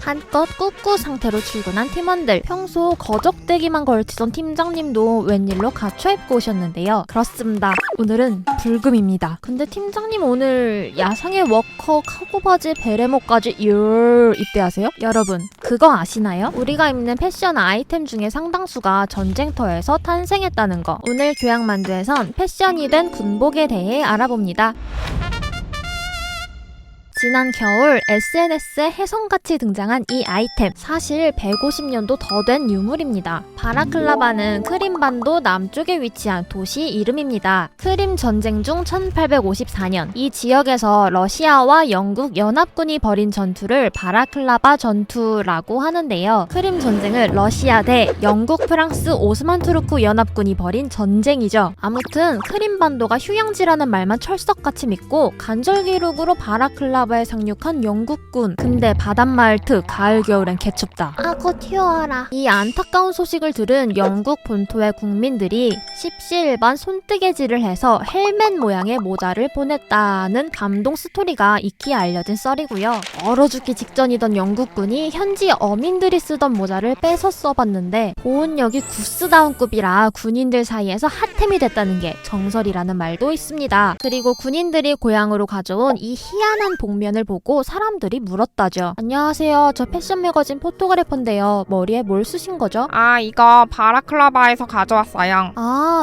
한껏 꾹꾹 상태로 출근한 팀원들, 평소 거적대기만 걸치던 팀장님도 웬일로 갖춰 입고 오셨는데요. 그렇습니다. 오늘은 불금입니다. 근데 팀장님 오늘 야상의 워커 카고 바지 베레모까지 입대하세요? 여러분 그거 아시나요? 우리가 입는 패션 아이템 중에 상당수가 전쟁터에서 탄생했다는 거. 오늘 교양만두에선 패션이 된 군복에 대해 알아봅니다. 지난 겨울 SNS에 혜성같이 등장한 이 아이템, 사실 150년도 더 된 유물입니다. 바라클라바는 크림반도 남쪽에 위치한 도시 이름입니다. 크림 전쟁 중 1854년 이 지역에서 러시아와 영국 연합군이 벌인 전투를 바라클라바 전투라고 하는데요. 크림 전쟁은 러시아 대 영국, 프랑스, 오스만 투르크 연합군이 벌인 전쟁이죠. 아무튼 크림반도가 휴양지라는 말만 철석같이 믿고 간절기록으로 바라클라바 에 상륙한 영국군. 근데 바닷마을 특 가을 겨울엔 개춥다. 아고 튀어와라. 이 안타까운 소식을 들은 영국 본토의 국민들이 십시일반 손뜨개질을 해서 헬멧 모양의 모자를 보냈다는 감동 스토리가 익히 알려진 썰이고요. 얼어 죽기 직전이던 영국군이 현지 어민들이 쓰던 모자를 빼서 써봤는데 보온력이 구스다운급이라 군인들 사이에서 핫템이 됐다는 게 정설이라는 말도 있습니다. 그리고 군인들이 고향으로 가져온 이 희한한 복면을 보고 사람들이 물었다죠. 안녕하세요. 저 패션 매거진 포토그래퍼인데요. 머리에 뭘 쓰신 거죠? 이거 바라클라바에서 가져왔어요.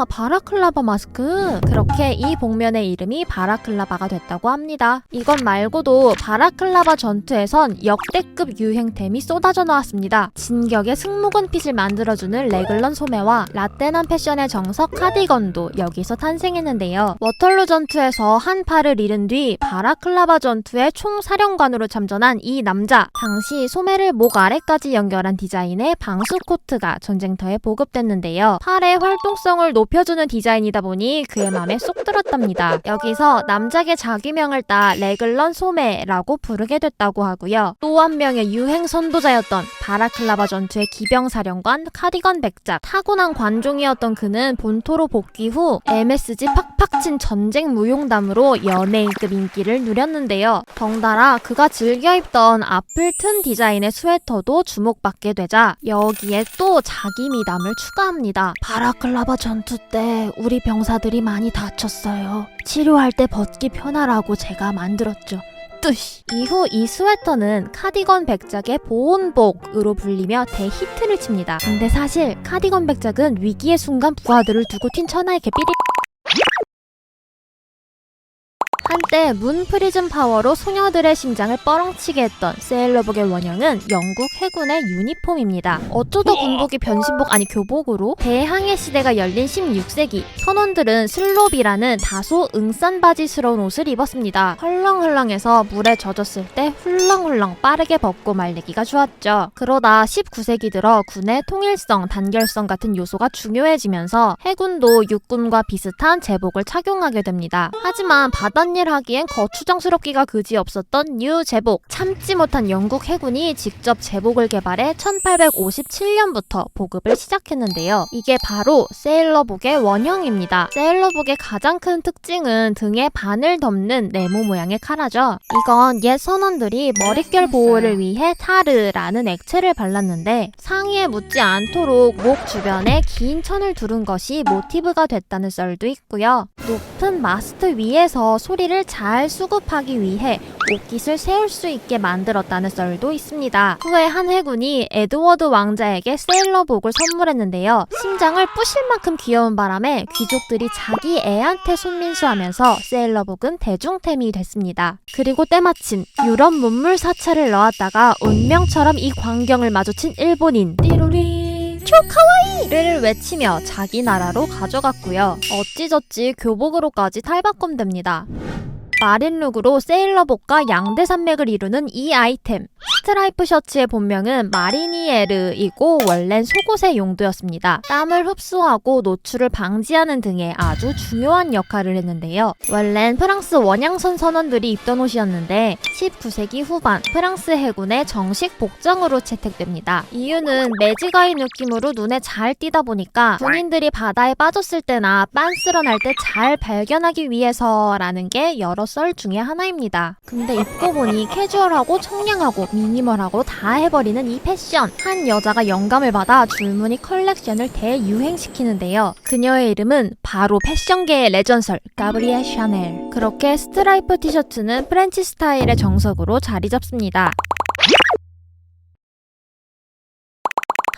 바라클라바 마스크. 그렇게 이 복면의 이름이 바라클라바가 됐다고 합니다. 이것 말고도 바라클라바 전투에선 역대급 유행템이 쏟아져 나왔습니다. 진격의 승모근 핏을 만들어주는 레글런 소매와 라떼난 패션의 정석 카디건도 여기서 탄생했는데요. 워털루 전투에서 한 팔을 잃은 뒤 바라클라바 전투의 총사령관으로 참전한 이 남자. 당시 소매를 목 아래까지 연결한 디자인의 방수 코트가 전쟁터에 보급됐는데요. 팔의 활동성을 높여주는 디자인이다 보니 그의 맘에 쏙 들었답니다. 여기서 남작의 자기명을 따 레글런 소매라고 부르게 됐다고 하고요. 또 한 명의 유행 선도자였던 바라클라바 전투의 기병사령관 카디건 백작. 타고난 관종이었던 그는 본토로 복귀 후 MSG 팍팍 친 전쟁 무용담으로 연예인급 인기를 누렸는데요. 덩달아 그가 즐겨 입던 앞을 튼 디자인의 스웨터도 주목받게 되자 여기에 또 자기 미담을 추가합니다. 바라클라바 전투 때 우리 병사들이 많이 다쳤어요. 치료할 때 벗기 편하라고 제가 만들었죠. 뜨시. 이후 이 스웨터는 카디건 백작의 보온복으로 불리며 대히트를 칩니다. 근데 사실 카디건 백작은 위기의 순간 부하들을 두고 튄 천하의 개삐리. 한때 문 프리즘 파워로 소녀들의 심장을 뻐렁치게 했던 세일러복의 원형은 영국 해군의 유니폼입니다. 어쩌다 군복이 변신복 아니 교복으로 대항해 시대가 열린 16세기 선원들은 슬롭이라는 다소 응싼바지스러운 옷을 입었습니다. 헐렁헐렁해서 물에 젖었을 때 훌렁훌렁 빠르게 벗고 말리기가 좋았죠. 그러다 19세기 들어 군의 통일성, 단결성 같은 요소가 중요해지면서 해군도 육군과 비슷한 제복을 착용하게 됩니다. 하지만 바닷일 하기엔 거추장스럽기가 그지없었던 뉴 제복. 참지 못한 영국 해군이 직접 제복을 개발해 1857년부터 보급을 시작했는데요. 이게 바로 세일러복의 원형입니다. 세일러복의 가장 큰 특징은 등에 반을 덮는 네모 모양의 카라죠. 이건 옛 선원들이 머릿결 보호를 위해 타르라는 액체를 발랐는데 상의에 묻지 않도록 목 주변에 긴 천을 두른 것이 모티브가 됐다는 썰도 있고요. 높은 마스트 위에서 소리를 잘 수급하기 위해 옷깃을 세울 수 있게 만들었다는 썰도 있습니다. 후에 한 해군이 에드워드 왕자에게 세일러복을 선물했는데요. 심장을 부실 만큼 귀여운 바람에 귀족들이 자기 애한테 손민수하면서 세일러복은 대중템이 됐습니다. 그리고 때마침 유럽 문물 사찰을 넣었다가 운명처럼 이 광경을 마주친 일본인 띠로리 초카와이를 외치며 자기 나라로 가져갔고요. 어찌저찌 교복으로까지 탈바꿈됩니다. 마린룩으로 세일러복과 양대산맥을 이루는 이 아이템. 스트라이프 셔츠의 본명은 마리니에르이고 원래는 속옷의 용도였습니다. 땀을 흡수하고 노출을 방지하는 등의 아주 중요한 역할을 했는데요. 원래는 프랑스 원양선 선원들이 입던 옷이었는데 19세기 후반 프랑스 해군의 정식 복장으로 채택됩니다. 이유는 매지가이 느낌으로 눈에 잘 띄다 보니까 군인들이 바다에 빠졌을 때나 빤스런할 때 잘 발견하기 위해서라는 게 여러 썰 중에 하나입니다. 근데 입고 보니 캐주얼하고 청량하고 미니멀하고 다 해버리는 이 패션. 한 여자가 영감을 받아 줄무늬 컬렉션을 대유행시키는데요. 그녀의 이름은 바로 패션계의 레전설 가브리엘 샤넬. 그렇게 스트라이프 티셔츠는 프렌치 스타일의 정석으로 자리 잡습니다.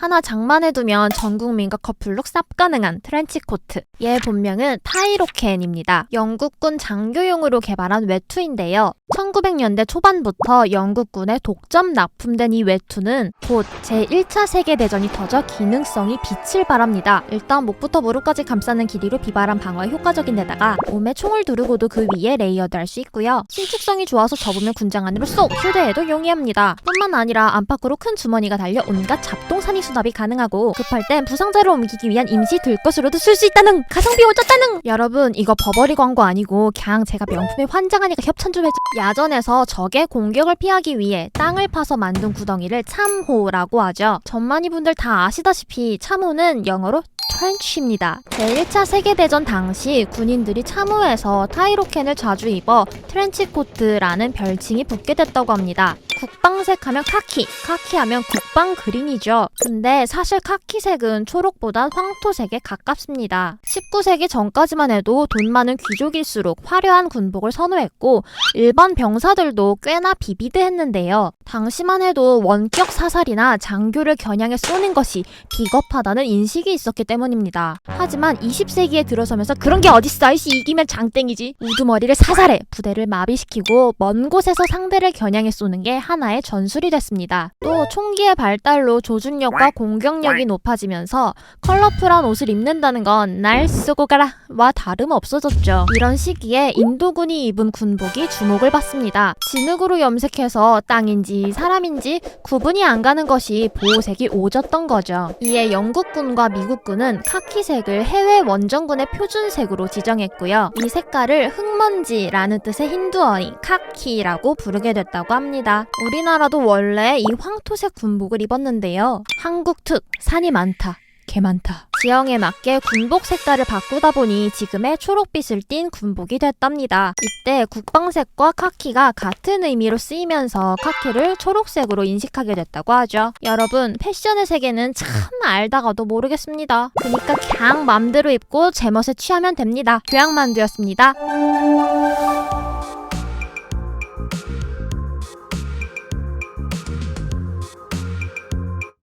하나 장만해두면 전 국민과 커플룩 쌉 가능한 트렌치코트. 얘 본명은 타이로켄입니다. 영국군 장교용으로 개발한 외투인데요. 1900년대 초반부터 영국군에 독점 납품된 이 외투는 곧 제1차 세계대전이 터져 기능성이 빛을 발합니다. 일단 목부터 무릎까지 감싸는 길이로 비바람 방어에 효과적인 데다가 몸에 총을 두르고도 그 위에 레이어드할 수 있고요. 신축성이 좋아서 접으면 군장 안으로 쏙! 휴대해도 용이합니다. 뿐만 아니라 안팎으로 큰 주머니가 달려 온갖 잡동사니 수납이 가능하고 급할 땐 부상자를 옮기기 위한 임시 들것으로도 쓸 수 있다는 가성비 오졌다는. 여러분 이거 버버리 광고 아니고 그냥 제가 명품에 환장하니까 협찬 좀 해줘. 야전에서 적의 공격을 피하기 위해 땅을 파서 만든 구덩이를 참호라고 하죠. 전만이 분들 다 아시다시피 참호는 영어로 트렌치입니다. 제1차 세계대전 당시 군인들이 참호에서 타이로켄을 자주 입어 트렌치코트라는 별칭이 붙게 됐다고 합니다. 국방색 하면 카키, 카키 하면 국방 그린이죠. 근데 사실 카키색은 초록보다 황토색에 가깝습니다. 19세기 전까지만 해도 돈 많은 귀족일수록 화려한 군복을 선호했고 일반 병사들도 꽤나 비비드했는데요. 당시만 해도 원격 사살이나 장교를 겨냥해 쏘는 것이 비겁하다는 인식이 있었기 때문입니다. 하지만 20세기에 들어서면서 그런 게 어딨어, 이씨 이기면 장땡이지. 우두머리를 사살해 부대를 마비시키고 먼 곳에서 상대를 겨냥해 쏘는 게 하나의 전술이 됐습니다. 또 총기의 발달로 조준력과 공격력이 높아지면서 컬러풀한 옷을 입는다는 건 날 쓰고 가라와 다름없어졌죠. 이런 시기에 인도군이 입은 군복이 주목을 받습니다. 진흙으로 염색해서 땅인지 사람인지 구분이 안 가는 것이 보호색이 오졌던 거죠. 이에 영국군과 미국군은 카키색을 해외 원정군의 표준색으로 지정했고요. 이 색깔을 흙먼지라는 뜻의 힌두어인 카키라고 부르게 됐다고 합니다. 우리나라도 원래 이 황토색 군복을 입었는데요. 한국 특 산이 많다. 개 많다. 지형에 맞게 군복 색깔을 바꾸다 보니 지금의 초록빛을 띤 군복이 됐답니다. 이때 국방색과 카키가 같은 의미로 쓰이면서 카키를 초록색으로 인식하게 됐다고 하죠. 여러분, 패션의 세계는 참 알다가도 모르겠습니다. 그러니까 그냥 맘대로 입고 제멋에 취하면 됩니다. 교양만두였습니다.